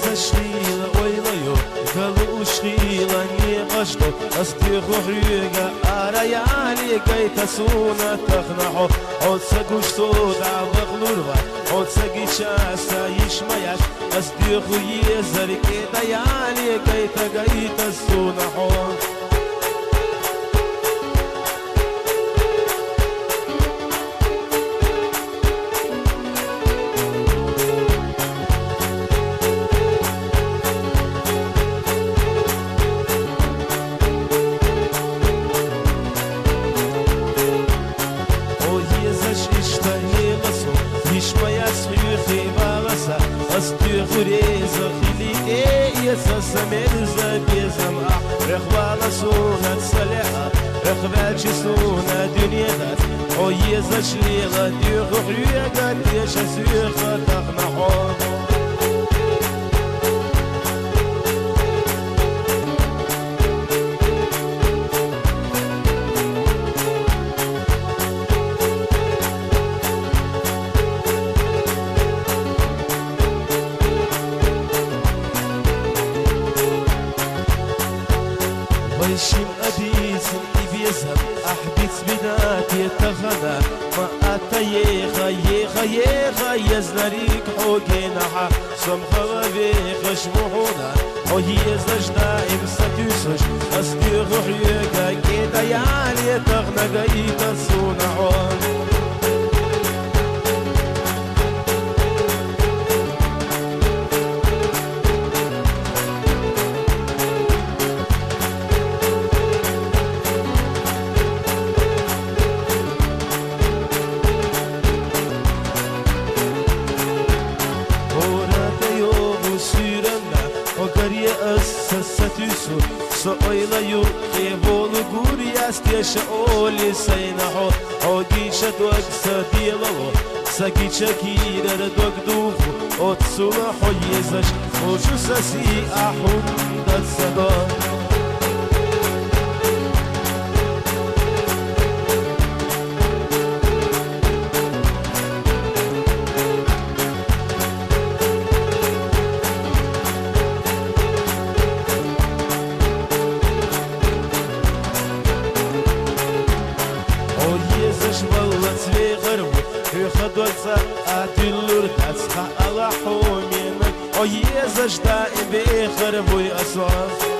zashila oylayo kalı ushila ni qashdo asti khuhriga arayali gaita suna takhnaho od sagushto da baghlurva od sagichasa yishmayash asti khuye zarike dayali gaita sunaho Астюхуреза хилике яса самерза безама рехвала суна салеха рехвачи суна дуньяда о еза шлила дюхурьяга теша сюха тахнахо شم أبيس إبيزم أحبيت بداتي تغنى ما أتيخا يخا يخا يزنريك حوكينها سمخا وبيخ شموحونا وهي زجدا إمساتيسوش أستيغ حيوكا كيدا يعني تغنى قايتا سونعون Сатюсу сойлаю хеволу гурияс теша оли сайнахо огиша дог садилало сагича кирер дог духу от сула хоезаш хожу саси ахун дат сада خدوزة أدلور تسخى على حومين ويزج دائم بخرب ويأسواف